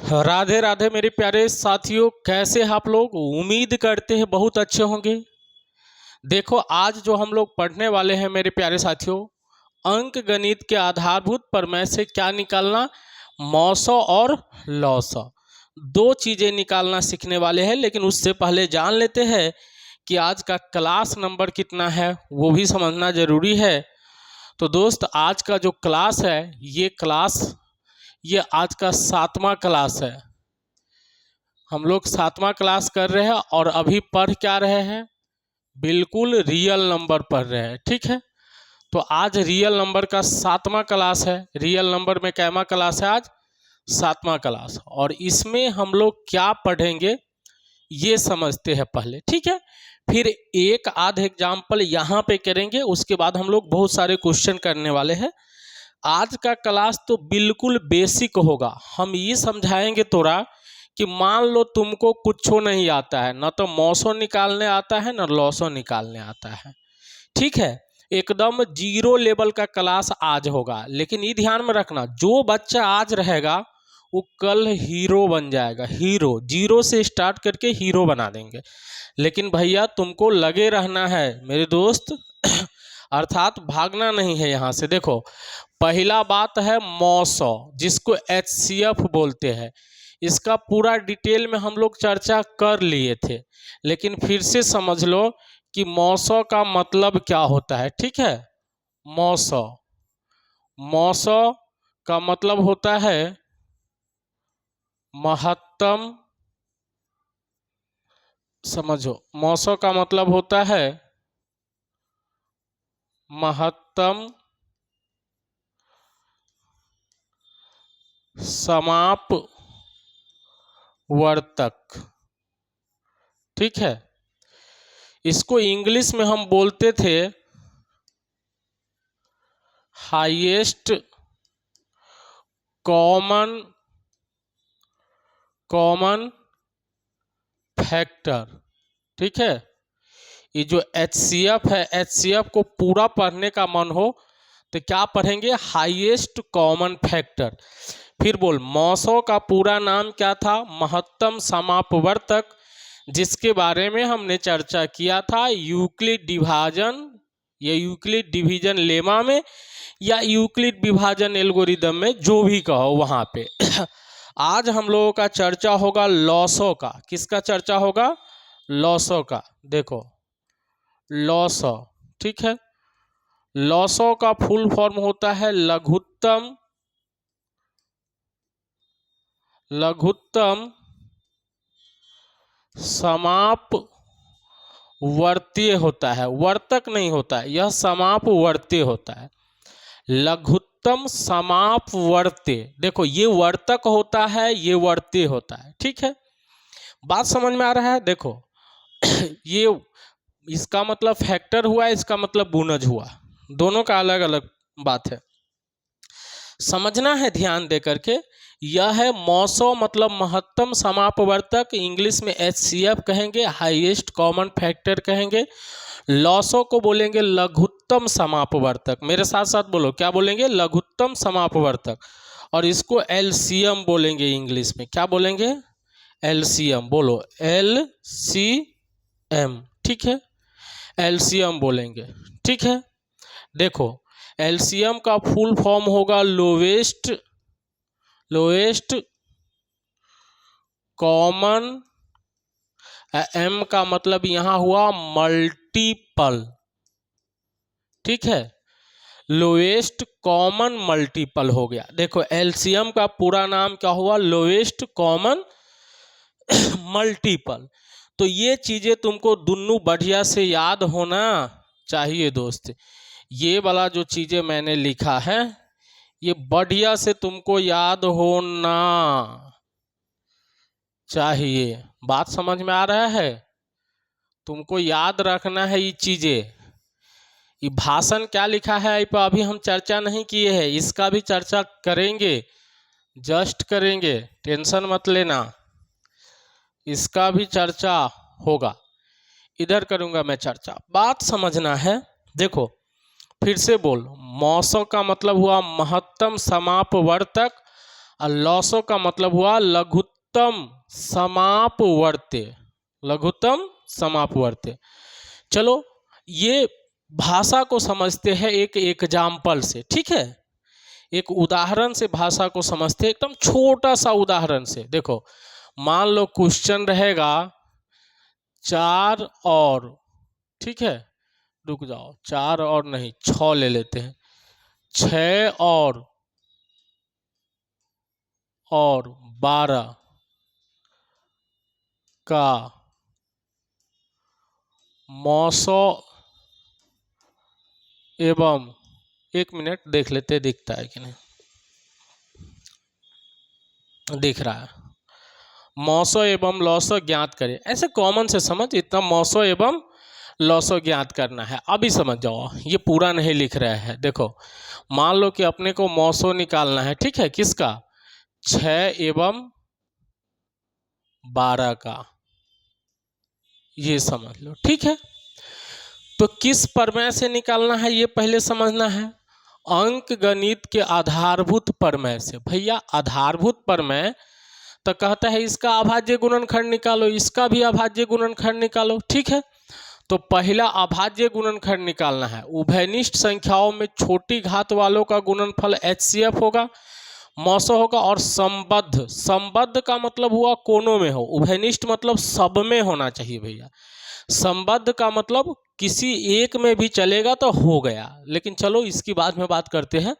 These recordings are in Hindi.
राधे राधे मेरे प्यारे साथियों, कैसे हैं आप लोग। उम्मीद करते हैं बहुत अच्छे होंगे। देखो, आज जो हम लोग पढ़ने वाले हैं मेरे प्यारे साथियों, अंक गणित के आधारभूत प्रमेय से क्या निकालना, मौसो और लौसो, दो चीज़ें निकालना सीखने वाले हैं। लेकिन उससे पहले जान लेते हैं कि आज का क्लास नंबर कितना है, वो भी समझना ज़रूरी है। तो दोस्त, आज का जो क्लास है ये आज का 7वां क्लास है। हम लोग 7वां क्लास कर रहे हैं और अभी पढ़ क्या रहे हैं, बिल्कुल रियल नंबर पढ़ रहे हैं। ठीक है, तो आज रियल नंबर का 7वां क्लास है। रियल नंबर में कैमा क्लास है आज, 7वां क्लास। और इसमें हम लोग क्या पढ़ेंगे ये समझते हैं पहले, ठीक है। फिर एक आध एग्जाम्पल यहाँ पे करेंगे, उसके बाद हम लोग बहुत सारे क्वेश्चन करने वाले हैं। आज का क्लास तो बिल्कुल बेसिक होगा। हम ये समझाएंगे तोरा कि मान लो तुमको कुछ नहीं आता है, ना तो मौसो निकालने आता है ना लॉसो निकालने आता है, ठीक है। एकदम जीरो लेवल का क्लास आज होगा। लेकिन ये ध्यान में रखना, जो बच्चा आज रहेगा वो कल हीरो बन जाएगा। हीरो जीरो से स्टार्ट करके हीरो बना देंगे। लेकिन भैया तुमको लगे रहना है मेरे दोस्त अर्थात भागना नहीं है यहाँ से। देखो, पहला बात है मौसो, जिसको HCF बोलते हैं। इसका पूरा डिटेल में हम लोग चर्चा कर लिए थे, लेकिन फिर से समझ लो कि मौसो का मतलब क्या होता है, ठीक है। मौसो मौसो का मतलब होता है महत्तम, समझो, मौसो का मतलब होता है महत्तम समापवर्तक, ठीक है। इसको इंग्लिश में हम बोलते थे हाईएस्ट कॉमन फैक्टर, ठीक है। ये जो HCF है, HCF को पूरा पढ़ने का मन हो तो क्या पढ़ेंगे, हाईएस्ट कॉमन फैक्टर। फिर बोल, मौसो का पूरा नाम क्या था, महत्तम समापवर्तक, जिसके बारे में हमने चर्चा किया था यूक्लिड विभाजन या यूक्लिड डिवीजन लेमा में या यूक्लिड विभाजन एल्गोरिदम में, जो भी कहो वहाँ पे आज हम लोगों का चर्चा होगा लॉसो का। किसका चर्चा होगा, लॉसो का। देखो, लॉसो, ठीक है। लॉसो का फुल फॉर्म होता है लघुत्तम समापवर्तीय होता है, वर्तक नहीं होता है, यह समापवर्तीय होता है। लघुत्तम समापवर्तीय, देखो ये वर्तक होता है, ये वर्तीय होता है, ठीक है। बात समझ में आ रहा है। देखो ये इसका मतलब फैक्टर हुआ, इसका मतलब गुणज हुआ, दोनों का अलग अलग बात है, समझना है ध्यान दे करके। यह है मौसो मतलब महत्तम समापवर्तक, इंग्लिश में HCF कहेंगे, हाईएस्ट कॉमन फैक्टर कहेंगे। लॉसो को बोलेंगे लघुत्तम समापवर्तक। मेरे साथ साथ बोलो, क्या बोलेंगे, लघुत्तम समापवर्तक। और इसको LCM बोलेंगे, इंग्लिश में क्या बोलेंगे, LCM बोलो, LCM, ठीक है, LCM बोलेंगे, ठीक है। देखो, LCM का फुल फॉर्म होगा लोवेस्ट कॉमन, M का मतलब यहां हुआ मल्टीपल, ठीक है। लोएस्ट कॉमन मल्टीपल हो गया। देखो, LCM का पूरा नाम क्या हुआ, लोएस्ट कॉमन मल्टीपल। तो ये चीजें तुमको दुन्नू बढ़िया से याद होना चाहिए दोस्त। ये वाला जो चीजें मैंने लिखा है ये बढ़िया से तुमको याद होना चाहिए। बात समझ में आ रहा है, तुमको याद रखना है ये चीजें। ये भाषण क्या लिखा है इस पर अभी हम चर्चा नहीं किए हैं, इसका भी चर्चा करेंगे, जस्ट करेंगे, टेंशन मत लेना, इसका भी चर्चा होगा, इधर करूंगा मैं चर्चा। बात समझना है। देखो फिर से बोल, मौसो का मतलब हुआ महत्तम समापवर्तक, और लौसो का मतलब हुआ लघुत्तम समापवर्त्य, लघुत्तम समापवर्त्य। चलो ये भाषा को समझते हैं एक एग्जाम्पल से, ठीक है, एक उदाहरण से भाषा को समझते हैं, एकदम छोटा सा उदाहरण से। देखो मान लो क्वेश्चन रहेगा 4 और, ठीक है, रुक जाओ 4 और नहीं 6 ले लेते हैं, 6 और 12 का मौसो एवं, 1 मिनट देख लेते दिखता है कि नहीं, दिख रहा है। मौसो एवं लौसो ज्ञात करें, ऐसे कॉमन से समझ, इतना मौसो एवं लौसो ज्ञात करना है। अभी समझ जाओ, ये पूरा नहीं लिख रहे हैं। देखो मान लो कि अपने को मौसो निकालना है, ठीक है, किसका, 6 एवं 12 का, ये समझ लो, ठीक है। तो किस प्रमेय से निकालना है ये पहले समझना है, अंक गणित के आधारभूत प्रमेय से। भैया आधारभूत प्रमेय तो कहता है इसका अभाज्य गुणनखंड निकालो, इसका भी अभाज्य गुणनखंड निकालो, ठीक है। तो पहला अभाज्य गुणनखंड निकालना है, उभयनिष्ठ संख्याओं में छोटी घात वालों का गुणनफल HCF होगा, मौसो होगा, और संबद्ध, संबद्ध का मतलब हुआ कोनों में हो, उभयनिष्ठ मतलब सब में होना चाहिए भैया, संबद्ध का मतलब किसी एक में भी चलेगा तो हो गया। लेकिन चलो इसकी बाद में बात करते हैं,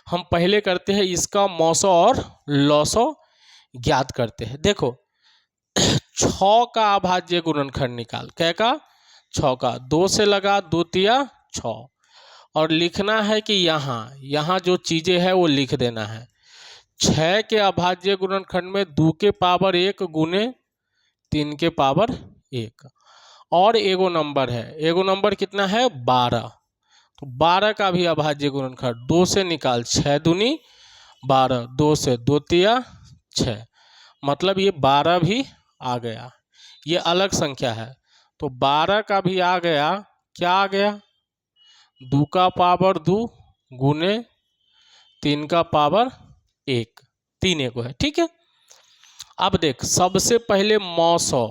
हम पहले करते हैं इसका मौसो और लौसो ज्ञात करते हैं। देखो 6 का अभाज्य गुणनखंड निकाल, क्या का, 6 का, 2 से लगा, 2 तिया 6, और लिखना है कि यहाँ जो चीज़ें हैं वो लिख देना है। 6 के अभाज्य गुणनखंड में 2 के पावर 1 गुने 3 के पावर 1, और एगो नंबर है, एगो नंबर कितना है 12, तो 12 का भी अभाज्य गुणनखंड, 2 से निकाल, 6 दूनी 12, 2 से 2 तिया 6, मतलब ये 12 भी आ गया, ये अलग संख्या है। तो 12 का भी आ गया, क्या आ गया, 2 का पावर 2 गुने 3 का पावर 1, 3 एगो है, ठीक है। अब देख सबसे पहले मौसो,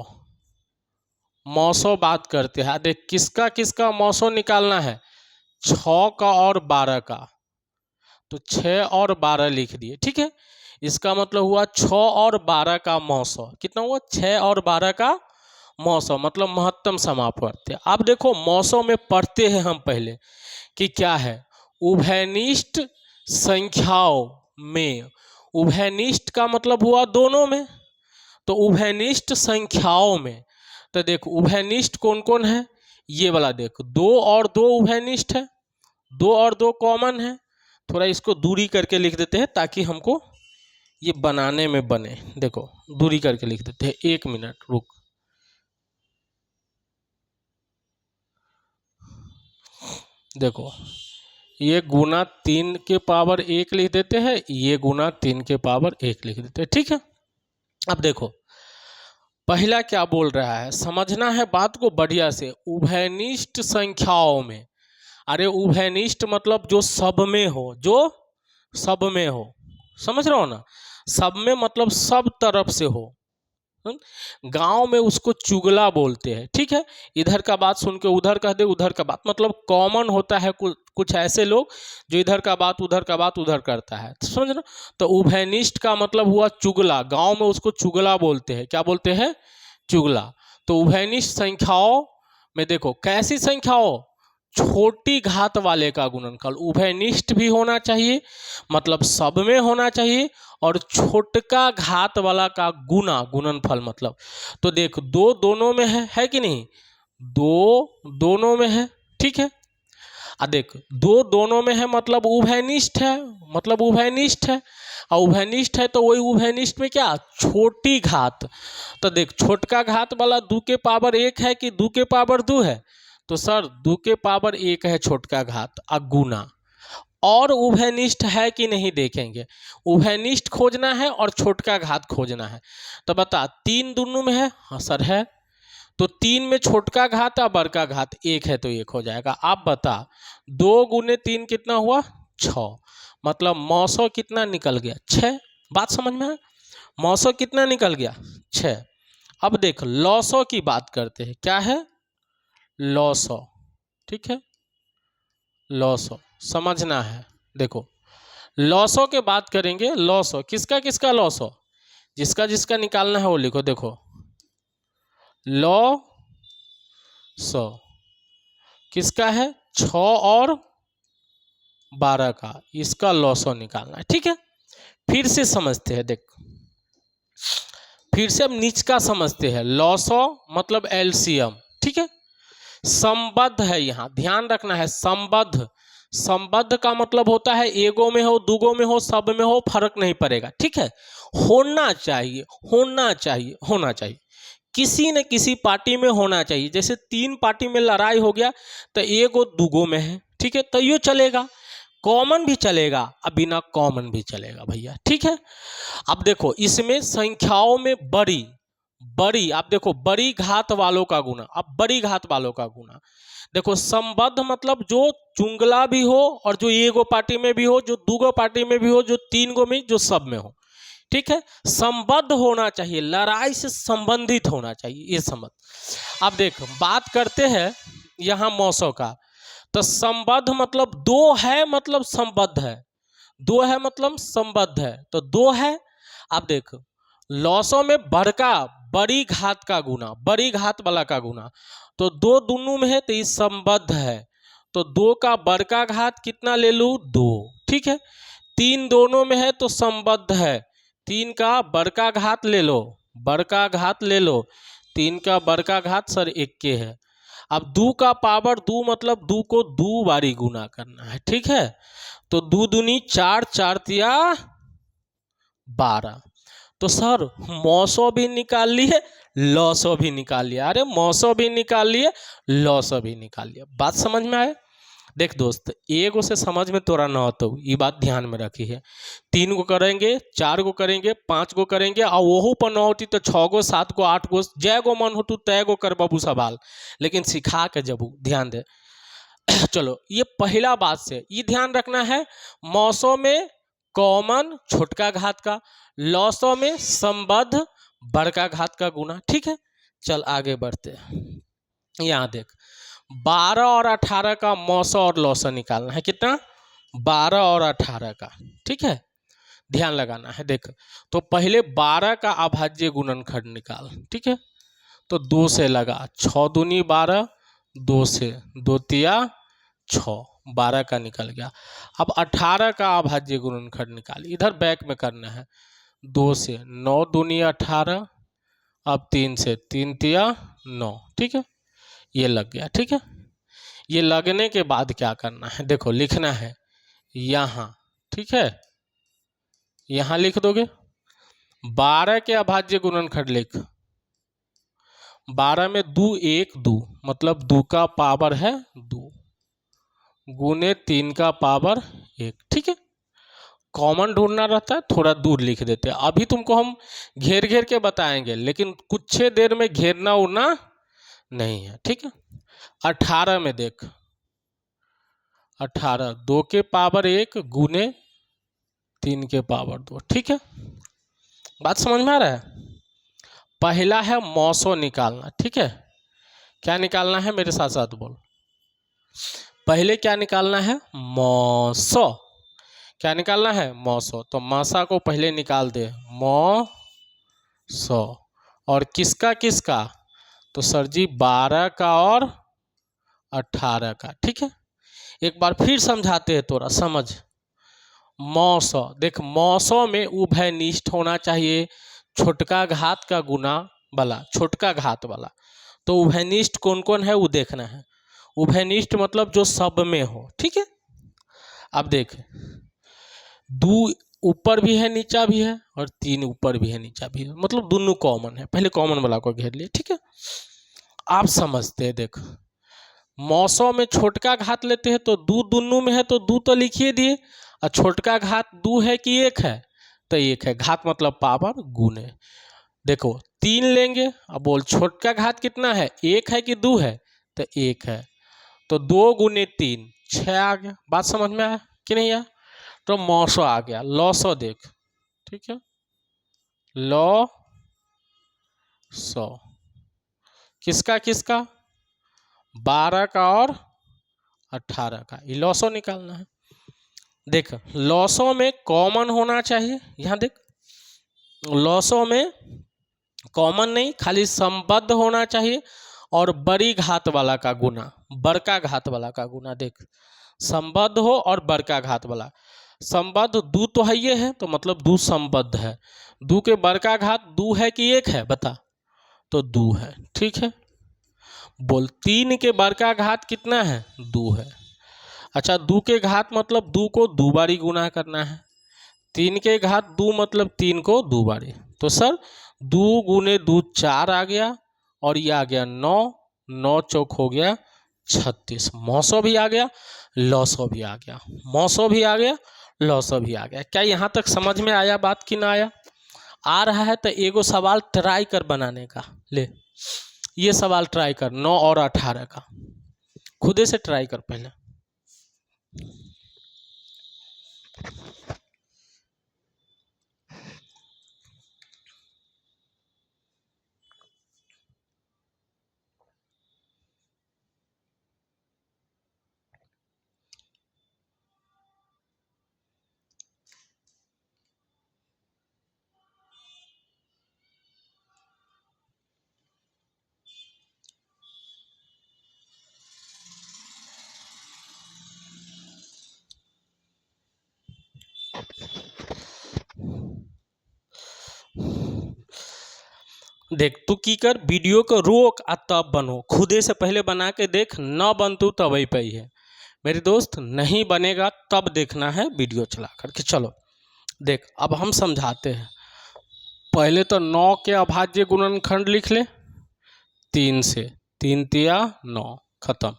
मौसो बात करते हैं। देख किसका किसका मौसो निकालना है, 6 का और 12 का, तो 6 और 12 लिख दिए, ठीक है। इसका मतलब हुआ 6 और 12 का मौसो, कितना हुआ, 6 और 12 का मौसो, मतलब महत्तम समापवर्त्य। अब देखो मौसो में पढ़ते हैं हम पहले कि क्या है, उभयनिष्ठ संख्याओं में, उभयनिष्ठ का मतलब हुआ दोनों में, तो उभयनिष्ठ संख्याओं में, तो देखो उभयनिष्ठ कौन कौन है, ये वाला देखो 2 और 2 उभयनिष्ठ है, 2 और 2 कॉमन है। थोड़ा इसको दूरी करके लिख देते हैं ताकि हमको ये बनाने में बने। देखो दूरी करके लिख देते हैं, 1 मिनट रुक, देखो ये गुना 3 के पावर 1 लिख देते हैं, ये गुना 3 के पावर 1 लिख देते हैं, ठीक है। अब देखो पहला क्या बोल रहा है, समझना है बात को बढ़िया से, उभयनिष्ठ संख्याओं में, अरे उभयनिष्ठ मतलब जो सब में हो, जो सब में हो, समझ रहे हो ना, सब में मतलब सब तरफ से हो। गांव में उसको चुगला बोलते हैं, ठीक है। इधर का बात सुन के उधर कह दे, उधर का बात, मतलब कॉमन होता है कुछ ऐसे लोग जो इधर का बात उधर करता है, समझ ना। तो उभयनिष्ठ का मतलब हुआ चुगला, गांव में उसको चुगला बोलते हैं, क्या बोलते हैं, चुगला। तो उभयनिष्ठ संख्याओं में देखो कैसी संख्याओं, छोटी घात वाले का गुणनफल, उभयनिष्ठ भी होना चाहिए मतलब सब में होना चाहिए, और छोटका घात वाला का गुना, गुणनफल मतलब, तो देख 2 दोनों में है कि नहीं, 2 दोनों में है, ठीक है। देख 2 दोनों में है मतलब उभयनिष्ठ है, मतलब उभयनिष्ठ है, और उभयनिष्ठ है तो वही उभयनिष्ठ में क्या, छोटी घात। तो देख छोटका घात वाला 2 के पावर 1 है कि 2 के पावर 2 है, तो सर 2 के पावर 1 है छोटका घात गुना, और उभयनिष्ठ है कि नहीं देखेंगे, उभयनिष्ठ खोजना है और छोटका घात खोजना है। तो बता 3 दोनों में है, हाँ सर है, तो 3 में छोटका घात और बड़का घात 1 है तो 1 हो जाएगा। आप बता 2 गुने 3 कितना हुआ, 6, मतलब मौसो कितना निकल गया, 6। बात समझ में है। मौसो कितना निकल गया 6। अब देख लॉसो की बात करते हैं, क्या है लॉसो, ठीक है लॉसो समझना है। देखो लॉसो के बात करेंगे, लॉसो किसका किसका लॉसो, जिसका जिसका निकालना है वो लिखो। देखो लॉ सौ किसका है 6 और 12 का, इसका लॉसो निकालना है, ठीक है। फिर से समझते हैं, देख फिर से हम नीच का समझते हैं। लॉसो मतलब एलसीएम, ठीक है। संबद्ध है, यहाँ ध्यान रखना है संबद्ध। संबद्ध का मतलब होता है एगो में हो, दूगो में हो, सब में हो, फर्क नहीं पड़ेगा, ठीक है। होना चाहिए होना चाहिए होना चाहिए, किसी न किसी पार्टी में होना चाहिए। जैसे 3 पार्टी में लड़ाई हो गया तो एगो दूगो में है, ठीक है, तो ये चलेगा। कॉमन भी चलेगा अब बिना कॉमन भी चलेगा भैया, ठीक है। अब देखो इसमें संख्याओं में बड़ी बड़ी, आप देखो बड़ी घात वालों का गुना, अब बड़ी घात वालों का गुना। देखो संबद्ध मतलब जो चुंगला भी हो और जो एगो पार्टी में भी हो, जो दूगो पार्टी में भी हो, जो 3 गो में, जो सब में हो, ठीक है। संबद्ध होना चाहिए, लड़ाई से संबंधित होना चाहिए, ये समझ। अब देख बात करते हैं यहाँ मौसों का, तो संबद्ध मतलब 2 है, मतलब संबद्ध है, 2 है मतलब संबद्ध है, तो 2 है। अब देख लॉसों में बड़का बड़ी घात का गुना, बड़ी घात वाला का गुना, तो 2 दोनों में है तो ये संबद्ध है, तो 2 का बड़का घात कितना ले लूँ 2, ठीक है। 3 दोनों में है तो संबद्ध है, 3 का बड़का घात ले लो, बड़का घात ले लो, 3 का बड़का घात सर 1 के है। अब 2 का पावर 2 मतलब 2 को 2 बारी गुना करना है, ठीक है। तो 2 दूनी 4, 4 तिया 12। तो सर मौसो भी निकाल लिए, लॉसो भी निकाल लिया, अरे मौसो भी निकाल लिए, लॉसो भी निकाल लिया। बात समझ में आए। देख दोस्त एगो से समझ में तोरा ना होता, ये बात ध्यान में रखी है। 3 गो करेंगे, 4 गो करेंगे, 5 गो करेंगे, और वह पर न होती तो 6 गो 7 गो 8 गो, जय गो मन हो तू तय गो कर बाबू सवाल, लेकिन सिखा के जबू ध्यान दे। चलो ये पहला बात से ये ध्यान रखना है, मौसों में कॉमन छोटका घात का, लॉसों में संबद्ध बड़का घात का गुना, ठीक है। चल आगे बढ़ते हैं। यहाँ देख 12 और 18 का मौसो और लॉसो निकालना है, कितना 12 और 18 का, ठीक है, ध्यान लगाना है। देख तो पहले 12 का अभाज्य गुणनखंड निकाल, ठीक है। तो 2 से लगा, 6 दूनी 12, 2 से 2 तिया 6, 12 का निकल गया। अब 18 का अभाज्य गुणनखंड निकाल, इधर बैक में करना है। 2 से 9 दूनी 18, अब 3 से 3 तिया 9, ठीक है, ये लग गया, ठीक है। ये लगने के बाद क्या करना है, देखो लिखना है यहाँ, ठीक है, यहाँ लिख दोगे 12 के अभाज्य गुणनखंड लिख, 12 में 2 1 2 मतलब 2 का पावर है 2 गुने 3 का पावर 1, ठीक है। कॉमन ढूंढना रहता है, थोड़ा दूर लिख देते हैं। अभी तुमको हम घेर घेर के बताएंगे, लेकिन कुछ देर में घेरना उड़ना नहीं है, ठीक है। 18 में देख 18 2 के पावर 1 गुने 3 के पावर 2, ठीक है। बात समझ में आ रहा है। पहला है मौसो निकालना, ठीक है। क्या निकालना है मेरे साथ साथ बोल, पहले क्या निकालना है मौसो, क्या निकालना है मौसो। तो मासा को पहले निकाल दे मौसो, और किसका किसका, तो सर जी 12 का और 18 का, ठीक है। एक बार फिर समझाते हैं, तोरा समझ। मौसो देख मौसो में उभयनिष्ठ होना चाहिए, छोटका घात का गुना वाला, छोटका घात वाला। तो उभयनिष्ठ कौन कौन है वो देखना है, उभयनिष्ठ मतलब जो सब में हो, ठीक है। अब देख 2 ऊपर भी है नीचा भी है, और 3 ऊपर भी है नीचा भी है, मतलब दोनों कॉमन है। पहले कॉमन वाला को घेर लिए, ठीक है। आप समझते हैं, देख मौसों में छोटका घात लेते हैं तो 2 दोनों में है तो 2 तो लिखिए दिए, और छोटका घात 2 है कि 1 है, तो 1 है, घात मतलब पावर गुने। देखो 3 लेंगे, अब बोल छोटका घात कितना है 1 है कि 2 है, तो 1 है, तो 2 गुने 3 6 आ गया। बात समझ में आया कि नहीं आया। तो मौसो आ गया। लॉसो देख, ठीक है, लॉ 100 किसका किसका, 12 का और 18 का, ये लॉसो निकालना है। देख लॉसो में कॉमन होना चाहिए, यहाँ देख लॉसो में कॉमन नहीं, खाली संबद्ध होना चाहिए और बड़ी घात वाला का गुना, बड़का घात वाला का गुना। देख संबद्ध हो और बड़का घात वाला, संबद्ध दू तो है ये है, तो मतलब दू संबद्ध है, दू के बड़का घात दू है कि एक है बता, तो दू है, ठीक है। बोल 3 के बड़का घात कितना है, दू है। अच्छा दू के घात मतलब दू को दो बारी गुना करना है, 3 के घात दू मतलब 3 को दो बारी, तो सर 2 गुने 2 4 आ गया और ये आ गया 9, 9 चौक हो गया 36, मौसो भी आ गया, लॉसो भी आ गया, मौसो भी आ गया, लॉसो भी आ गया। क्या यहाँ तक समझ में आया बात कि ना आया? आ रहा है तो एगो सवाल ट्राई कर बनाने का, ले ये सवाल ट्राई कर 9 और 18 का, खुदे से ट्राई कर पहले। देख तू की कर, वीडियो को रोक आ तब बनो, खुदे से पहले बना के देख, न बन तू तब ही पे ही है मेरे दोस्त, नहीं बनेगा तब देखना है वीडियो चला करके। चलो देख अब हम समझाते हैं। पहले तो 9 के अभाज्य गुणनखंड लिख ले, 3 से, 3 तिया 9, खत्म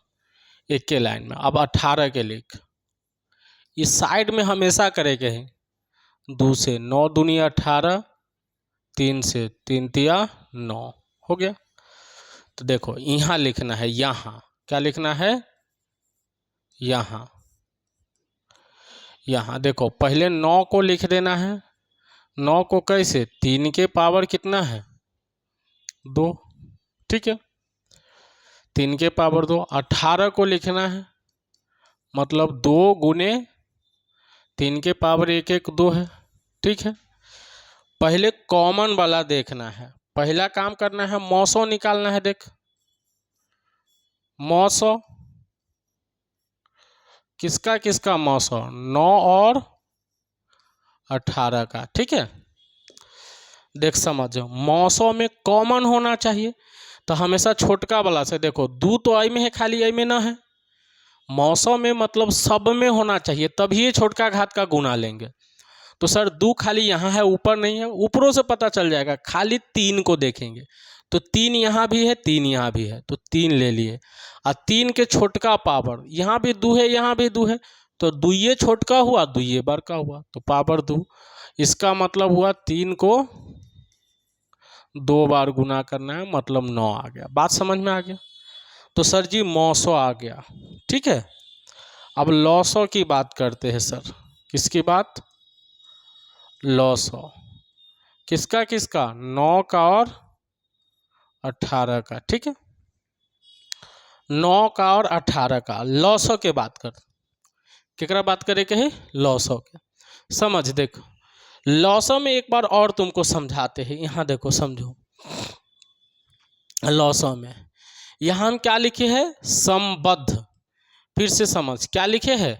एक के लाइन में। अब 18 के लिख, इस साइड में हमेशा करेंगे हैं, 2 से 9 दूनी 18, 3 से 3 तिया 9 हो गया। तो देखो यहाँ लिखना है, यहाँ क्या लिखना है, यहाँ यहाँ देखो पहले 9 को लिख देना है, 9 को कैसे, 3 के पावर कितना है 2, ठीक है, 3 के पावर 2। 18 को लिखना है मतलब 2 गुने 3 के पावर 1 1 2 है, ठीक है। पहले कॉमन वाला देखना है, पहला काम करना है मौसो निकालना है। देख मौसो किसका किसका, मौसो 9 और 18 का, ठीक है। देख समझो मौसो में कॉमन होना चाहिए, तो हमेशा छोटका वाला से, देखो 2 तो आई में है खाली, आई में ना है, मौसो में मतलब सब में होना चाहिए, तभी ये छोटका घात का गुना लेंगे। तो सर 2 खाली यहाँ है, ऊपर नहीं है, ऊपरों से पता चल जाएगा, खाली 3 को देखेंगे तो 3 यहाँ भी है, 3 यहाँ भी है, तो 3 ले लिए। और 3 के छोटका पावर, यहाँ भी 2 है, यहाँ भी 2 है, तो 2 ये छोटका हुआ, 2 ये बड़का हुआ, तो पावर 2, इसका मतलब हुआ 3 को 2 बार गुना करना है, मतलब 9 आ गया। बात समझ में आ गया? तो सर जी मौसो आ गया, ठीक है। अब लॉसो की बात करते हैं सर, किसकी बात, लॉसो किसका किसका, 9 का और 18 का, ठीक है, 9 का और 18 का लॉसो के बात कर, केकरा बात करे के है, लॉसो के। समझ देखो लॉसो में एक बार और तुमको समझाते हैं, यहाँ देखो समझो लॉसो में, यहाँ हम क्या लिखे हैं, संबद्ध, फिर से समझ क्या लिखे हैं,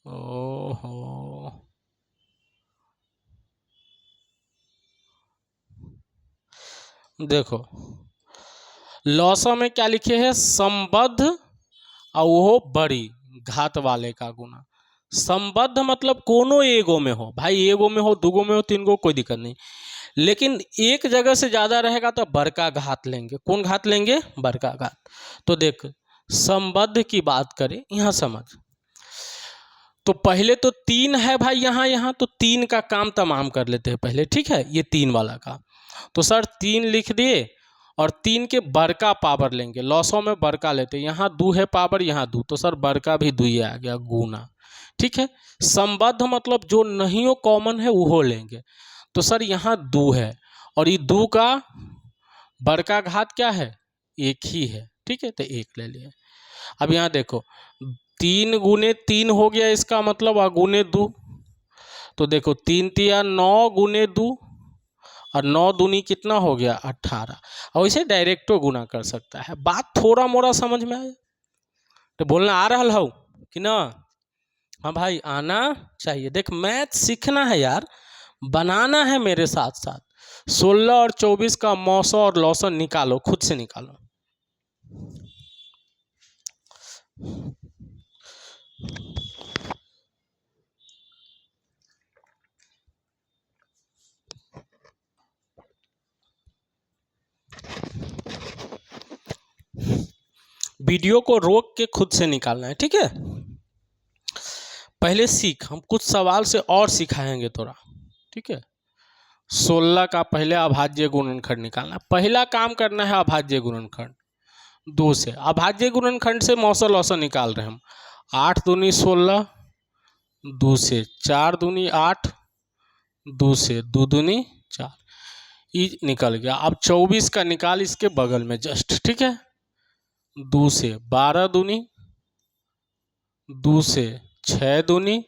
ओहो देखो लॉसो में क्या लिखे हैं, संबद्ध और वो बड़ी घात वाले का गुना। संबद्ध मतलब कोनो एगो में हो भाई, एगो में हो, दूगो में हो, 3 गो, कोई दिक्कत नहीं, लेकिन एक जगह से ज़्यादा रहेगा तो बड़का घात लेंगे। कौन घात लेंगे, बड़का घात। तो देख संबद्ध की बात करें, यहाँ समझ, तो पहले तो 3 है भाई यहाँ यहाँ, तो 3 का काम तमाम कर लेते हैं पहले, ठीक है, ये 3 वाला का। तो सर 3 लिख दिए और 3 के बर का पावर लेंगे, लॉसों में बर का लेते हैं, यहाँ 2 है पावर, यहाँ 2, तो सर बर का भी 2 ही आ गया, गुना। ठीक है, संबद्ध मतलब जो नहीं हो कॉमन है वो लेंगे, तो सर यहाँ 2 है और ये 2 का बर का घात क्या है, 1 ही है। ठीक है, तो 1 ले लिए। अब यहाँ देखो 3 गुने 3 हो गया, इसका मतलब गुने 2, तो देखो 3 तिया 9 गुने 2 और 9 दूनी कितना हो गया 18, और इसे डायरेक्टो गुना कर सकता है। बात थोड़ा मोड़ा समझ में आया तो बोलना आ रहा हो कि ना? हाँ भाई आना चाहिए। देख मैथ सीखना है यार, बनाना है मेरे साथ साथ। 16 और 24 का मौसम और लौसन निकालो, खुद से निकालो। वीडियो को रोक के खुद से निकालना है, ठीक है? पहले सीख, हम कुछ सवाल से और सिखाएंगे थोड़ा, ठीक है? 16 का पहले अभाज्य गुणनखंड निकालना, पहला काम करना है अभाज्य गुणनखंड 2 से। अभाज्य गुणनखंड से मौसल औसत निकाल रहे हैं हम। 8 दूनी 16, 2 से 4 दूनी 8, 2 से 2 दूनी 4, ये निकल गया। अब 24 का निकाल इसके बगल में जस्ट, ठीक है? 2 से 12 दूनी, 2 से 6 दूनी,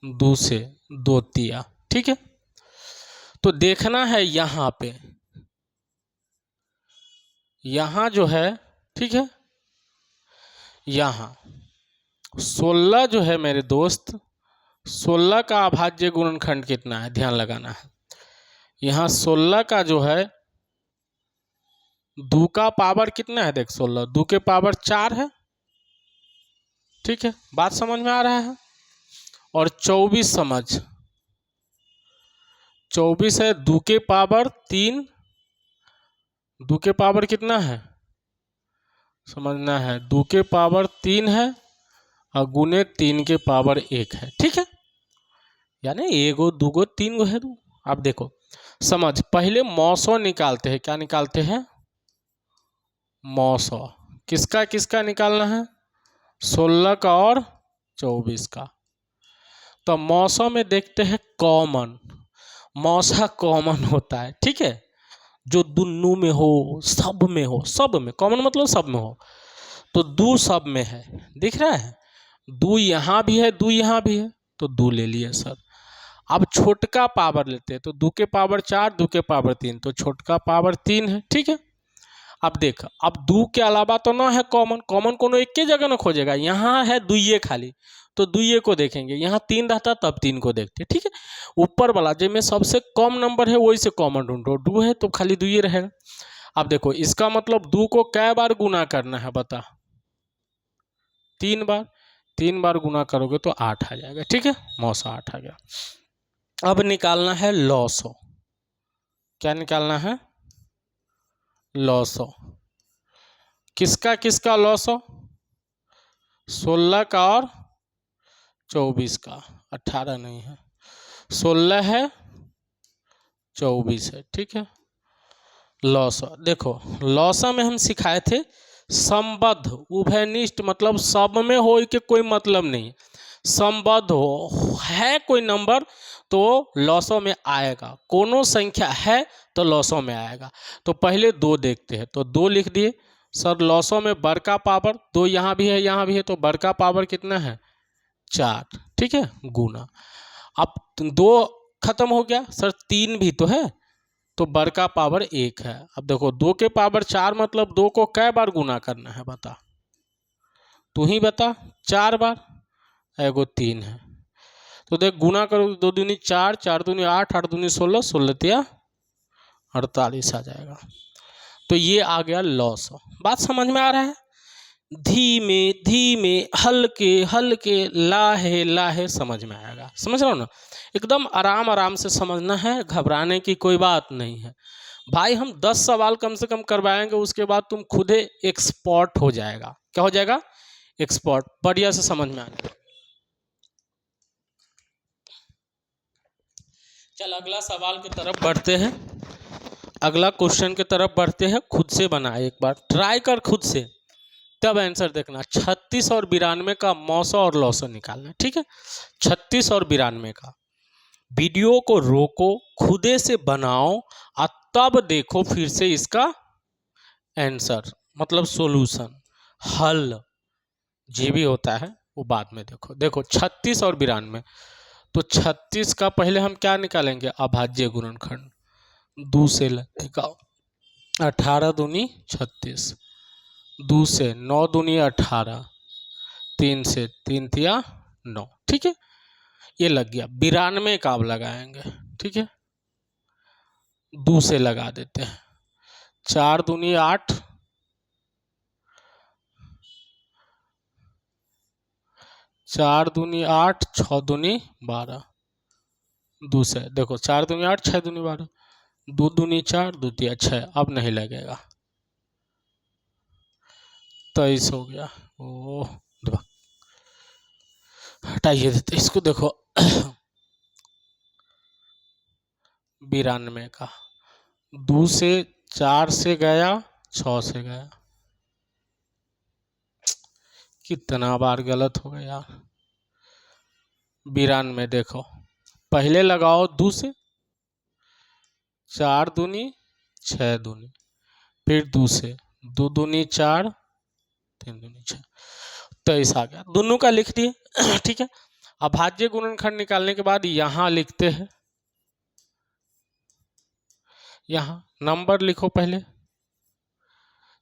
2 से 2 तिया, ठीक है? तो देखना है यहाँ पे, यहाँ जो है, ठीक है, यहाँ 16 जो है मेरे दोस्त, 16 का अभाज्य गुणनखंड कितना है, ध्यान लगाना है। यहाँ 16 का जो है 2 का पावर कितना है, देख 16, 2 के पावर 4 है, ठीक है? बात समझ में आ रहा है? और 24 समझ, 24 है 2 के पावर 3, 2 के पावर कितना है समझना है, 2 के पावर 3 है और गुने 3 के पावर 1 है, ठीक है? यानी 1 गो 2 गो 3 गो है 2। अब देखो समझ, पहले मौसो निकालते हैं, क्या निकालते हैं, मौसो। किसका किसका निकालना है, 16 का और 24 का। तो मौसो में देखते हैं कॉमन, मौसा कॉमन होता है, ठीक है? जो दुन्नू में हो, सब में हो, सब में कॉमन मतलब सब में हो, तो 2 सब में है, दिख रहा है? 2 यहाँ भी है, 2 यहाँ भी है, तो 2 ले लिए सर। अब छोटका पावर लेते हैं, तो 2 के पावर 4, 2 के पावर 3, तो छोटका पावर 3 है, ठीक है? अब देख, अब 2 के अलावा तो ना है कॉमन, कॉमन कोनो एक के जगह ना खोजेगा, यहाँ है 2 खाली, तो 2 को देखेंगे, यहाँ 3 रहता तब 3 को देखते, ठीक है? ऊपर वाला जिसमें सबसे कम नंबर है वही से कॉमन ढूंढो, 2 है तो खाली 2 रहेगा। अब देखो इसका मतलब 2 को कै बार गुना करना है बता, 3 बार, 3 बार गुना करोगे तो 8 आ जाएगा, ठीक है? मौसा 8 आ गया। अब निकालना है लॉसो, क्या निकालना है, लॉसो। किसका किसका लॉसो, 16 का और 24 का, 18 नहीं है, 16 है 24 है, ठीक है? लॉसा देखो, लॉसा में हम सिखाए थे संबद्ध उभयनिष्ठ, मतलब सब में हो के कोई मतलब नहीं, संबद्ध हो है कोई नंबर तो लॉसों में आएगा, कोनो संख्या है तो लॉसों में आएगा। तो पहले 2 देखते हैं, तो 2 लिख दिए सर। लॉसों में बर का पावर 2 यहाँ भी है, यहाँ भी है, तो बर का पावर कितना है 4, ठीक है? गुना। अब 2 खत्म हो गया सर, 3 भी तो है, तो बर का पावर 1 है। अब देखो 2 के पावर 4 मतलब 2 को कै बार गुना करना है बता, तू ही बता, 4 बार, एगो 3 है, तो देख गुना करो, 2 दूनी 4, 4 दूनी 8, 8 दूनी 16, 16 तिया 48 आ जाएगा। तो ये आ गया लॉस। बात समझ में आ रहा है? धीमे धीमे हल्के हल्के लाहे लाहे समझ में आएगा, समझ रहे हो ना? एकदम आराम आराम से समझना है, घबराने की कोई बात नहीं है भाई। हम 10 सवाल कम से कम करवाएंगे, उसके बाद तुम खुद एक्सपर्ट हो जाएगा। क्या हो जाएगा? एक्सपर्ट। बढ़िया से समझ में आने। चल अगला सवाल की तरफ बढ़ते हैं। अगला क्वेश्चन की तरफ बढ़ते हैं। खुद से बना, एक बार ट्राई कर खुद से, तब आंसर देखना। 36 और 92 का मौसो और लौसो निकालना, ठीक है। 36 और 92 का वीडियो को रोको, खुदे से बनाओ और तब देखो फिर से इसका आंसर, मतलब सॉल्यूशन, हल जो भी होता है वो बाद में देखो। देखो 36 और 92, तो 36 का पहले हम क्या निकालेंगे, अभाज्य गुणनखंड। 2 से लगेगा 18 दूनी 36, 2 से 9 दूनी 18, 3 से 3 तिया 9, ठीक है। ये लग गया। 92 का अब लगाएंगे, ठीक है। 2 से लगा देते हैं। 4 दूनी 8, 4 दूनी 8, 6 दूनी 12, 2 से देखो 4 दूनी 8, 6 दूनी 12, 2 दूनी 4, 2 तिया 6, अब नहीं लगेगा। 23 हो गया। ओह हटाइए देते इसको। देखो 92 का 2 से 4 से गया, 6 से गया, कितना बार गलत हो गया यार। 92 देखो पहले लगाओ 2 से, 4 दूनी 6 दूनी, फिर 2 से, 2 दूनी 4, 3 दूनी 6, 23 आ गया। दोनों का लिख दिए ठीक है। अभाज्य गुणनखंड निकालने के बाद यहाँ लिखते हैं, यहाँ नंबर लिखो पहले।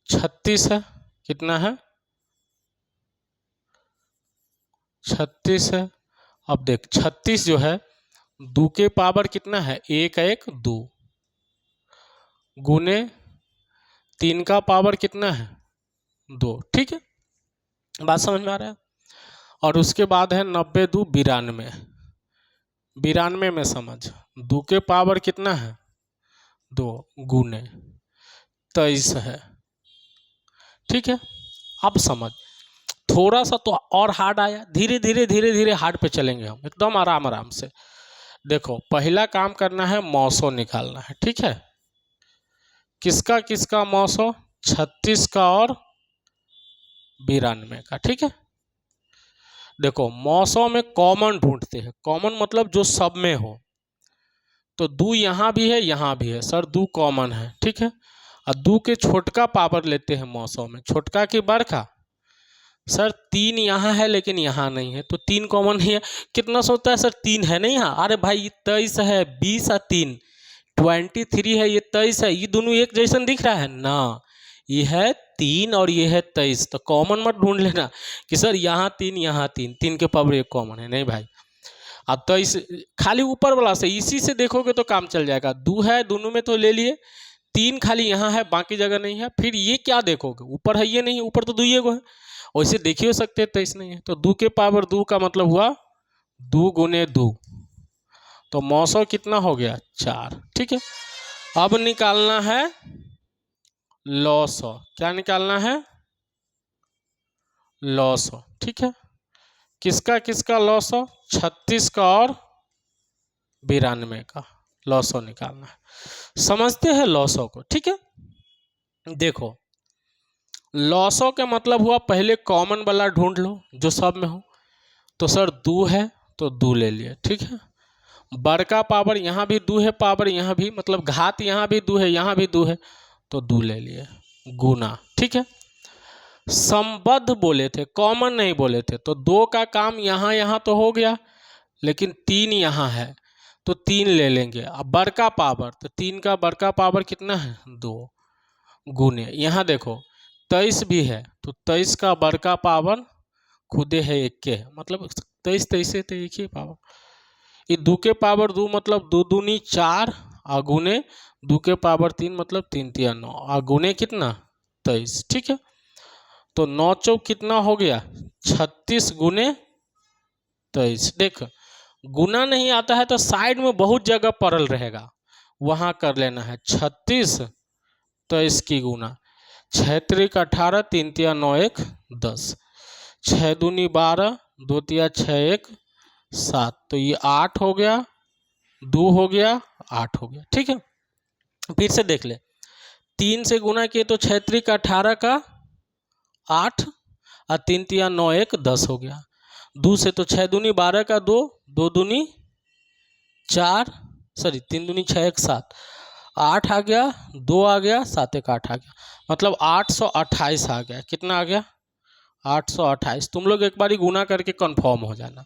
36 है, कितना है 36 है। अब देख 36 जो है 2 के पावर कितना है, 1 1 2, गुने 3 का पावर कितना है 2, ठीक है। बात समझ में आ रहा है। और उसके बाद है 90 2 92, 92 में समझ 2 के पावर कितना है 2, गुने 23 है, ठीक है। अब समझ, थोड़ा सा तो और हार्ड आया, धीरे धीरे धीरे धीरे हार्ड पे चलेंगे हम, एकदम आराम आराम से। देखो पहला काम करना है मौसो निकालना है, ठीक है। किसका किसका मौसो, 36 का और 92 का, ठीक है। देखो मौसों में कॉमन ढूंढते हैं, कॉमन मतलब जो सब में हो। तो 2 यहाँ भी है यहाँ भी है, सर 2 कॉमन है, ठीक है। और 2 के छोटका पावर लेते हैं मौसों में, छोटका की बड़का। सर 3 यहाँ है लेकिन यहाँ नहीं है, तो 3 कॉमन ही है। कितना सा होता है सर, 3 है नहीं यहाँ, अरे भाई ये 23 है, 20 और 3 23 है, ये 23 है, ये दोनों एक जैसन दिख रहा है ना। ये है 3 और ये है 23, तो कॉमन मत ढूंढ लेना कि सर यहाँ 3 यहाँ 3, 3 के पावर एक कॉमन है, नहीं भाई। अब 23 खाली ऊपर वाला से, इसी से देखोगे तो काम चल जाएगा। 2 है दोनों में तो ले लिए, 3 खाली यहाँ है बाकी जगह नहीं है। फिर ये क्या देखोगे, ऊपर है ये नहीं, ऊपर तो 2 ही है, वैसे देख ही सकते हैं 23 नहीं है। तो 2 के पावर 2 का मतलब हुआ 2 गुने 2, तो मौसो कितना हो गया 4, ठीक है। अब निकालना है लॉसो, क्या निकालना है लॉसो, ठीक है। किसका किसका लॉसो, 36 का और 92 का लॉसो निकालना है। समझते हैं लॉसो को, ठीक है। देखो लॉसो का मतलब हुआ पहले कॉमन वाला ढूंढ लो जो सब में हो। तो सर 2 है तो 2 ले लिए, ठीक है। बड़का पावर यहाँ भी 2 है, पावर यहाँ भी, मतलब घात यहाँ भी 2 है यहाँ भी 2 है, तो 2 ले लिए, गुना, ठीक है। संबद्ध बोले थे, कॉमन नहीं बोले थे, तो 2 का काम यहाँ यहाँ तो हो गया, लेकिन 3 यहाँ है तो 3 ले लेंगे। अब बड़का पावर, तो 3 का बड़का पावर कितना है 2, गुने यहाँ देखो 23 भी है, तो 23 का बड़का पावर खुदे है 1 के, मतलब 23 23 तो एक ही पावर। ये 2 के पावर 2 मतलब 2 दूनी 4, और गुने 2 के पावर 3 मतलब 3 तिया 9, और गुने कितना 23, ठीक है। तो 9 चौक कितना हो गया 36 गुने 23। देख गुना नहीं आता है तो साइड में बहुत जगह पड़ल रहेगा, वहां कर लेना है 36 23 की गुना, 6 त्रिक 18, 3 तिया 9 1 10, 6 दूनी 12, 2 तिया 6 1 7, तो ये 8 हो गया, 2 हो गया 8 हो गया, ठीक है। फिर से देख ले, 3 से गुना किए तो 6 त्रिक 18 का 8 और 3 तिया 9 1 10 हो गया। 2 से तो 6 दूनी 12 का 2, 2 दूनी 4, सॉरी 3 दूनी 6 1 7, 8 आ गया, 2 आ गया, 7 1 8 आ गया, मतलब 828 आ गया। कितना आ गया? 828। तुम लोग एक बार ही गुना करके कंफर्म हो जाना।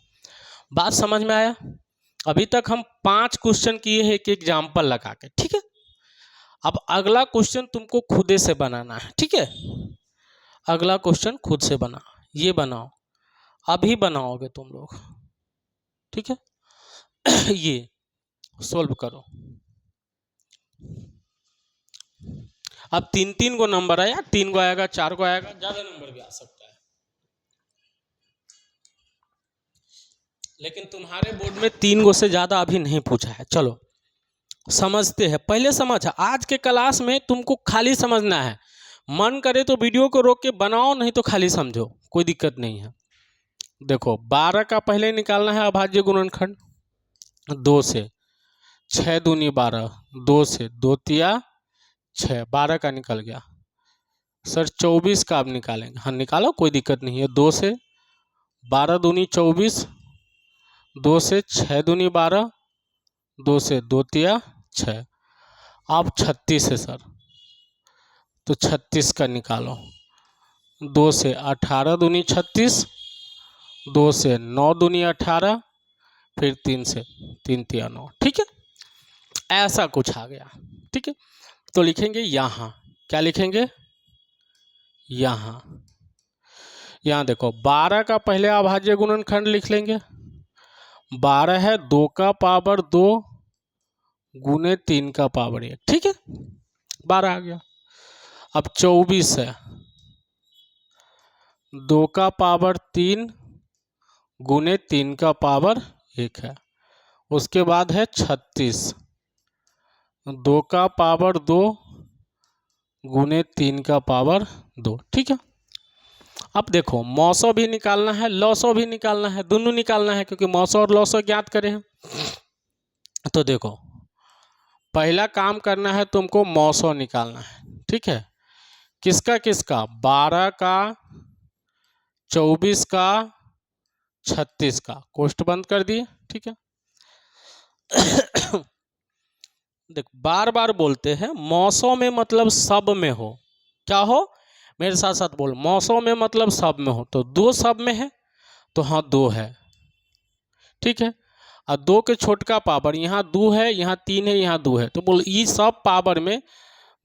बात समझ में आया? अभी तक हम 5 क्वेश्चन किए हैं एक एग्जाम्पल लगा के, ठीक है। अब अगला क्वेश्चन तुमको खुदे से बनाना है, ठीक है। अगला क्वेश्चन खुद से बना, ये बनाओ, अभी बनाओगे तुम लोग, ठीक है। ये सोल्व करो। अब 3 को नंबर आया, 3 को आएगा, 4 को आएगा, ज्यादा नंबर भी आ सकता है, लेकिन तुम्हारे बोर्ड में 3 गो से ज्यादा अभी नहीं पूछा है। चलो समझते हैं, पहले समझ। आज के क्लास में तुमको खाली समझना है, मन करे तो वीडियो को रोक के बनाओ, नहीं तो खाली समझो, कोई दिक्कत नहीं है। देखो 12 का पहले निकालना है अभाज्य गुणनखंड। 2 से 6 दूनी 12, 2 से 2 तिया 6, 12 का निकल गया। सर 24 का आप निकालेंगे? हाँ निकालो, कोई दिक्कत नहीं है। 2 से 12 दूनी 24, 2 से 6 दूनी 12, 2 से 2 तिया 6, आप 36 है सर, तो 36 का निकालो। 2 से 18 दूनी 36, 2 से 9 दूनी 18, फिर 3 से 3 तिया 9, ठीक है। ऐसा कुछ आ गया, ठीक है। तो लिखेंगे यहाँ, क्या लिखेंगे? यहाँ देखो 12 का पहले अभाज्य गुणनखंड लिख लेंगे। 12 है 2 का पावर 2 गुने 3 का पावर 1, ठीक है, 12 आ गया। अब 24 है 2 का पावर 3 गुने 3 का पावर 1 है। उसके बाद है 36, 2 का पावर 2 गुने 3 का पावर 2, ठीक है। अब देखो मौसो भी निकालना है, लॉसो भी निकालना है, दोनों निकालना है, क्योंकि मौसो और लॉसो ज्ञात करे हैं। तो देखो पहला काम करना है तुमको, मौसो निकालना है, ठीक है। किसका किसका? 12 का, 24 का, 36 का। कोष्ठ बंद कर दिए, ठीक है। देख बार बार बोलते हैं मौसों में मतलब सब में हो, क्या हो? मेरे साथ साथ बोल, मौसों में मतलब सब में हो। तो 2 सब में है, तो हाँ 2 है, ठीक है। और 2 के छोटका पावर, यहाँ 2 है, यहाँ 3 है, यहाँ 2 है, तो बोल ये सब पावर में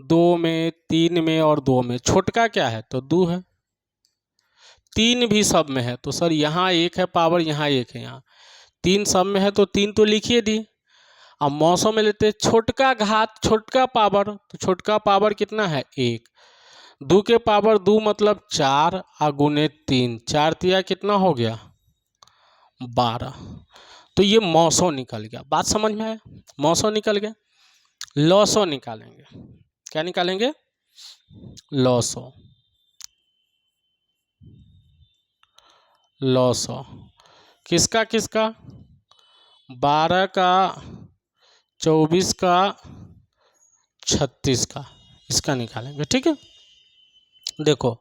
2 में 3 में और 2 में छोटका क्या है? तो 2 है। 3 भी सब में है, तो सर यहाँ 1 है पावर, यहाँ 1 है, यहाँ 3 सब में है, तो 3 तो लिखिए दिए। अब मौसम में लेते छोटका घात छोटका पावर, तो छोटका पावर कितना है? 1। 2 के पावर 2 मतलब 4 गुने 3, 4 तिया कितना हो गया? 12। तो ये मौसो निकल गया। बात समझ में आया? मौसो निकल गया। लॉसो निकालेंगे, क्या निकालेंगे? लॉसो। लॉसो किसका किसका? 12 का, 24 का, 36 का, इसका निकालेंगे, ठीक है। देखो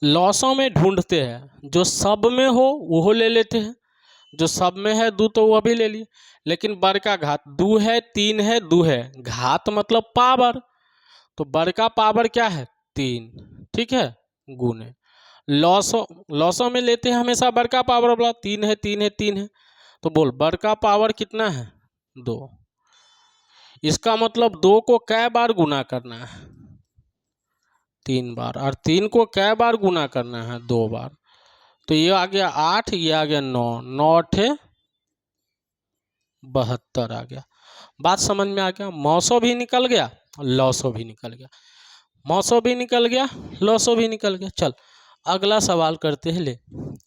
लॉसों में ढूंढते हैं, जो सब में हो वो ले लेते हैं, जो सब में है 2 तो वह भी ले लिए, लेकिन बड़का घात 2 है, 3 है, 2 है, घात मतलब पावर, तो बड़का पावर क्या है? 3, ठीक है, गुने। लॉसों में लेते हैं हमेशा बड़का पावर वाला, 3 है 3 है 3 है, तो बोल बड़का पावर कितना है? 2। इसका मतलब 2 को कै बार गुना करना है? 3 बार। और 3 को कै बार गुना करना है? 2 बार। तो ये आ गया 8, ये आ गया 9, 9 8 72 आ गया। बात समझ में आ गया? मौसो भी निकल गया, लॉसो भी निकल गया। मौसो भी निकल गया, लॉसो भी निकल गया। चल अगला सवाल करते हैं। ले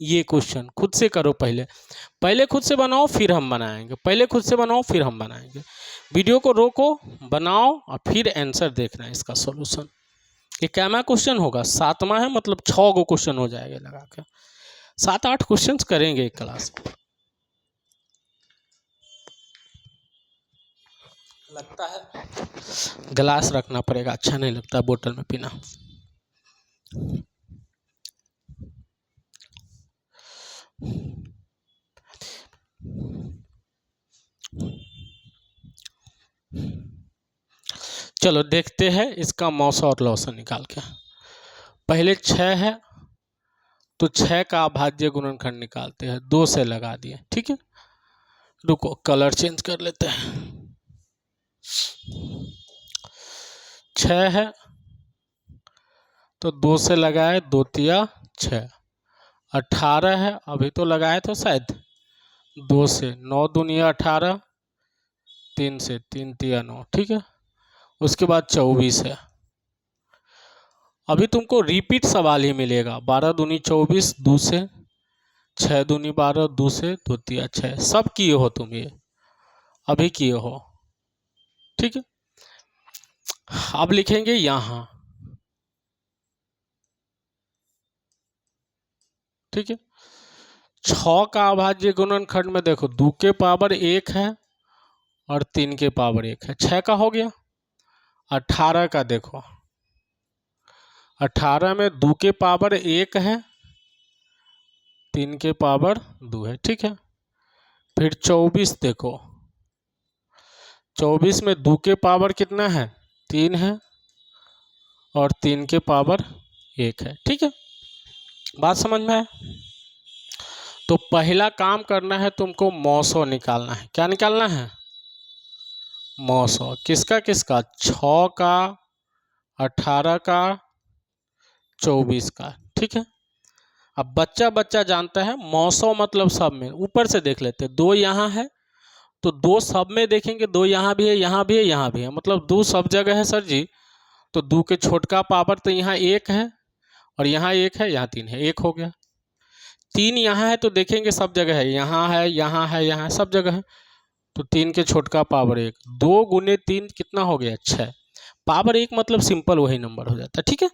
ये क्वेश्चन खुद से करो, पहले खुद से बनाओ फिर हम बनाएंगे, पहले खुद से बनाओ फिर हम बनाएंगे। वीडियो को रोको, बनाओ और फिर आंसर देखना है इसका सॉल्यूशन। ये कैमा क्वेश्चन होगा? 7वां है, मतलब 6 गो क्वेश्चन हो जाएगा लगा के। 7-8 क्वेश्चन करेंगे एक क्लास में। लगता है गिलास रखना पड़ेगा, अच्छा नहीं लगता बोतल में पीना। चलो देखते हैं इसका मौसा और लौसा निकाल के। पहले 6 है तो 6 का अभाज्य गुणनखंड निकालते हैं, 2 से लगा दिए, ठीक है। रुको कलर चेंज कर लेते हैं। 6 है तो 2 से लगाए, 2 तिया 6। 18 है, अभी तो लगाए तो शायद 2 से, 9 दूनिया 18, 3 से, 3 तिया 9, ठीक है। उसके बाद 24 है, अभी तुमको रिपीट सवाल ही मिलेगा। 12 दूनी 24, 2 से, 6 दूनी 12, 2 से, 2 तिया 6, सब किए हो तुम, ये अभी किए हो, ठीक है। अब लिखेंगे यहाँ, ठीक है। 6 का अभाज्य गुणनखंड में देखो 2 के पावर 1 है और 3 के पावर 1 है, 6 का हो गया। 18 का देखो, 18 में 2 के पावर 1 है, 3 के पावर 2 है, ठीक है। फिर 24 देखो, 24 में 2 के पावर कितना है, 3 है और 3 के पावर 1 है, ठीक है। बात समझ में है। तो पहला काम करना है तुमको, मौसो निकालना है। क्या निकालना है, मौसो। किसका किसका, 6 का, 18 का, 24 का, ठीक है। अब बच्चा बच्चा जानता है मौसो मतलब सब में, ऊपर से देख लेते हैं। 2 यहाँ है तो 2 सब में देखेंगे, 2 यहाँ भी है, यहाँ भी है, यहाँ भी है, मतलब 2 सब जगह है सर जी। तो 2 के छोटका पावर तो यहाँ 1 है और यहाँ 1 है, यहाँ 3 है, 1 हो गया। 3 यहाँ है तो देखेंगे सब जगह है, यहाँ है, यहाँ है, यहाँ है, सब जगह है। तो 3 के छोटका पावर 1, 2 गुने 3 कितना हो गया, 6। पावर 1 मतलब सिंपल वही नंबर हो जाता है, ठीक है।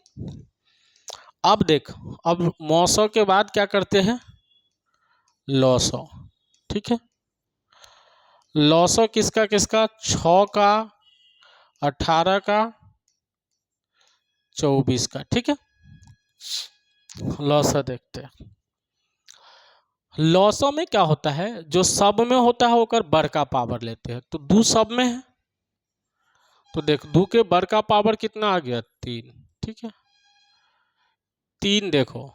अब देख, अब मौसो के बाद क्या करते हैं, लौसो, ठीक है। लौसो किसका किसका, 6 का, 18 का, 24 का, ठीक है। लौसो देखते हैं। लौसो में क्या होता है, जो सब में होता है होकर बड़का पावर लेते हैं। तो 2 सब में है तो देख 2 के बड़का पावर कितना आ गया, 3, ठीक है। 3 देखो,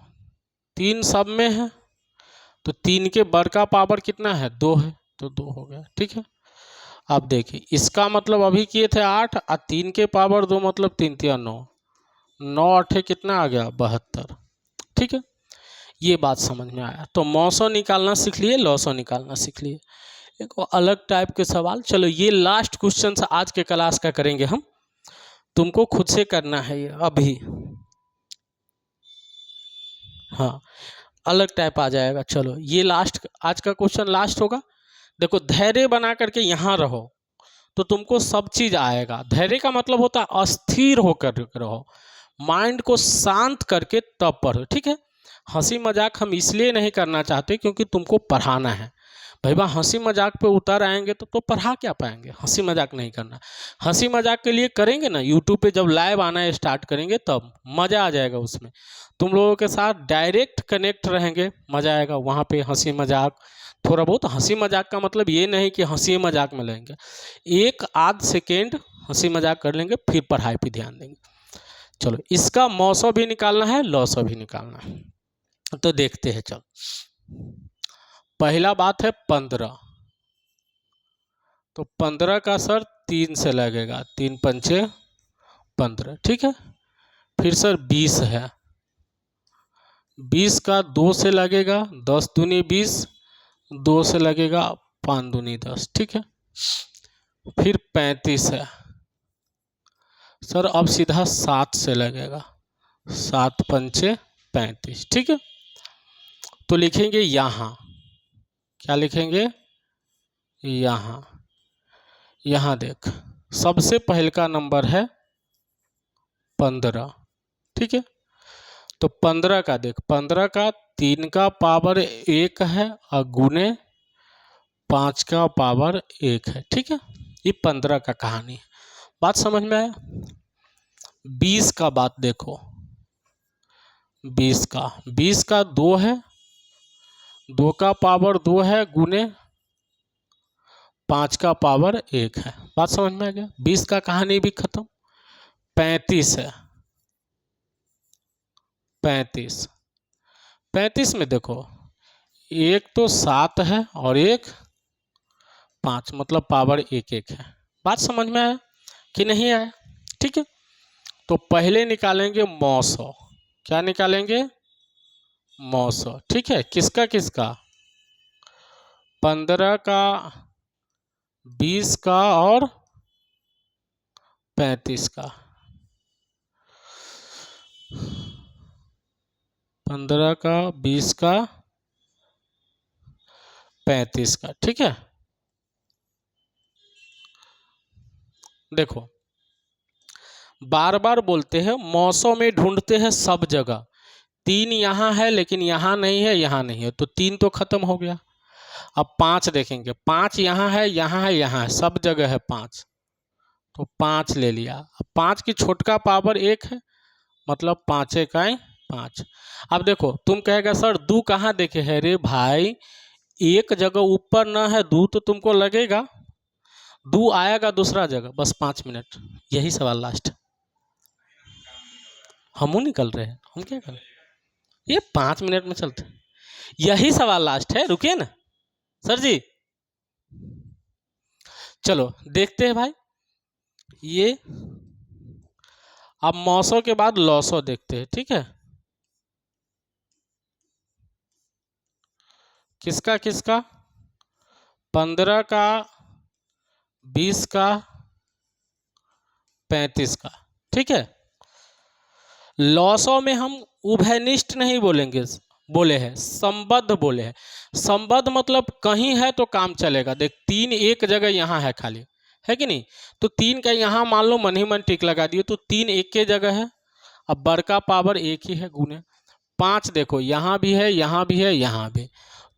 3 सब में है तो 3 के बड़का पावर कितना है, 2 है, तो 2 हो गया, ठीक है। अब देखिए इसका मतलब अभी किए थे 8 और 3 के पावर 2 मतलब 3 तिया 9, 9 8 कितना आ गया, 72, ठीक है। ये बात समझ में आया। तो मौसो निकालना सीख लिए, लौसो निकालना सीख लिए। एक अलग टाइप के सवाल। चलो ये लास्ट क्वेश्चन आज के क्लास का करेंगे हम, तुमको खुद से करना है ये अभी, हाँ अलग टाइप आ जाएगा। चलो ये लास्ट, आज का क्वेश्चन लास्ट होगा। देखो धैर्य बना करके यहाँ रहो तो तुमको सब चीज आएगा। धैर्य का मतलब होता है अस्थिर होकर रहो, माइंड को शांत करके तब पढ़ो, ठीक है। हंसी मजाक हम इसलिए नहीं करना चाहते क्योंकि तुमको पढ़ाना है। भाई हंसी मजाक पे उतर आएंगे तो पढ़ा क्या पाएंगे, हंसी मजाक नहीं करना। हंसी मजाक के लिए करेंगे ना, यूट्यूब पे जब लाइव आना स्टार्ट करेंगे तब मज़ा आ जाएगा। उसमें तुम लोगों के साथ डायरेक्ट कनेक्ट रहेंगे, मज़ा आएगा। वहाँ पे हंसी मजाक, थोड़ा बहुत हंसी मजाक का मतलब ये नहीं कि हंसी मजाक में लेंगे, 1 आध सेकेंड हंसी मजाक कर लेंगे, फिर पढ़ाई पे ध्यान देंगे। चलो इसका मौसो भी निकालना है, लौसो भी निकालना है, तो देखते हैं। चलो पहला बात है 15, तो 15 का सर 3 से लगेगा, 3 पंचे 15, ठीक है। फिर सर 20 है, 20 का 2 से लगेगा, 10 दूनी 20, 2 से लगेगा, 5 दूनी 10, ठीक है। फिर 35 है सर, अब सीधा 7 से लगेगा, 7 पंचे 35, ठीक है। तो लिखेंगे यहाँ, क्या लिखेंगे, यहाँ। यहाँ देख सबसे पहले का नंबर है 15, ठीक है। तो 15 का देख, 15 का 3 का पावर 1 है और गुने 5 का पावर 1 है, ठीक है। ये 15 का कहानी है। बात समझ में आया। 20 का बात देखो, 20 का 2 है, 2 का पावर 2 है गुने 5 का पावर 1 है। बात समझ में आ गया। 20 का कहानी भी खत्म। 35 है, 35 में देखो, एक तो 7 है और एक 5, मतलब पावर 1 है। बात समझ में आया कि नहीं आया? ठीक है, तो पहले निकालेंगे मौसौ। क्या निकालेंगे? मौसौ। ठीक है, किसका किसका? 15 का, 20 का और 35 का। 15 का, 20 का, 35 का। ठीक है, देखो बार बार बोलते हैं मौसम में ढूंढते हैं सब जगह। 3 यहाँ है लेकिन यहाँ नहीं है, यहाँ नहीं है, तो 3 तो खत्म हो गया। अब 5 देखेंगे, 5 यहाँ है, यहाँ है, यहाँ है, सब जगह है 5, तो 5 ले लिया। अब 5 की छोटका पावर 1 है, मतलब 5 इकाई 5। अब देखो तुम कहेगा सर दू कहाँ देखे है? रे भाई, एक जगह ऊपर ना है दू तो तुमको लगेगा, दू आएगा दूसरा जगह। बस 5 मिनट, यही सवाल लास्ट। हम निकल रहे हैं, हम क्या करें? ये 5 मिनट में चलते, यही सवाल लास्ट है। रुकिए ना सर जी, चलो देखते हैं भाई। ये अब मौसों के बाद लौसो देखते हैं। ठीक है, किसका किसका? 15 का, 20 का, 35 का। ठीक है, लौसो में हम उभयनिष्ठ नहीं बोलेंगे, बोले हैं संबद्ध बोले हैं। संबद्ध मतलब कहीं है तो काम चलेगा। देख 3 एक जगह यहाँ है खाली, है कि नहीं? तो 3 का यहाँ मान लो मन ही मन टिक लगा दिए, तो 3 एक के जगह है। अब बड़का पावर 1 ही है गुने 5। देखो यहाँ भी है, यहाँ भी है, यहाँ भी,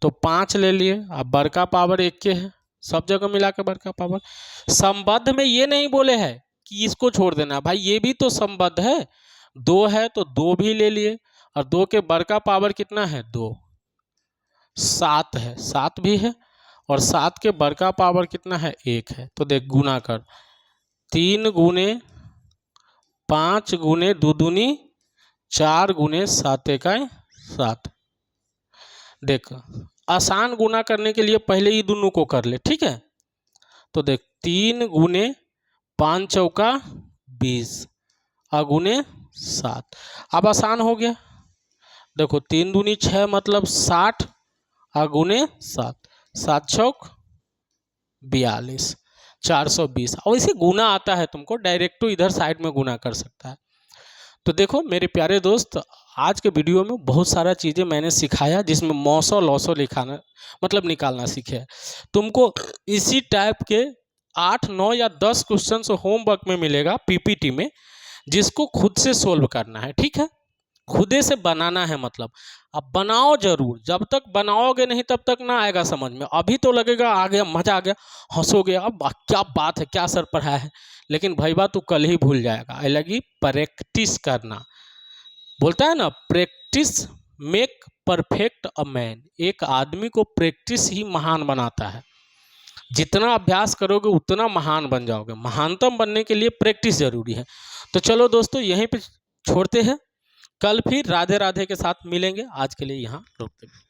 तो 5 ले लिए। अब बड़का पावर 1 के है, सब जगह मिला के बड़का पावर। संबद्ध में ये नहीं बोले है कि इसको छोड़ देना भाई, ये भी तो संबद्ध है। 2 है तो 2 भी ले लिए, और 2 के बड़का पावर कितना है? 2। 7 है, 7 भी है, और 7 के बड़का पावर कितना है? 1 है। तो देख गुना कर, 3 गुने 5 गुने 2 दूनी 4 गुने 7 इकाई 7। देख आसान गुना करने के लिए पहले ही दोनों को कर ले। ठीक है, तो देख 3 गुने 5 चौका 20 अगुने 7। अब आसान हो गया। देखो 3 दूनी 6 मतलब 60 अगुने 7, 7 चौक 42, 420। और इसे गुना आता है तुमको, डायरेक्ट तो इधर साइड में गुना कर सकता है। तो देखो मेरे प्यारे दोस्त, आज के वीडियो में बहुत सारा चीज़ें मैंने सिखाया, जिसमें मौसो लौसो लिखाना मतलब निकालना सीखे। तुमको इसी टाइप के 8, 9 या 10 क्वेश्चन होमवर्क में मिलेगा पीपीटी में, जिसको खुद से सोल्व करना है। ठीक है, खुदे से बनाना है। मतलब अब बनाओ जरूर, जब तक बनाओगे नहीं तब तक ना आएगा समझ में। अभी तो लगेगा आ गया, मजा आ गया, हंसोगे, अब क्या बात है, क्या सर पढ़ाया है, लेकिन भाईबा तू कल ही भूल जाएगा। लगी प्रैक्टिस करना, बोलता है ना practice make perfect a man. एक आदमी को प्रैक्टिस ही महान बनाता है। जितना अभ्यास करोगे उतना महान बन जाओगे। महानतम बनने के लिए प्रैक्टिस जरूरी है। तो चलो दोस्तों यहीं पे छोड़ते हैं, कल फिर राधे राधे के साथ मिलेंगे। आज के लिए यहाँ रोकते हैं।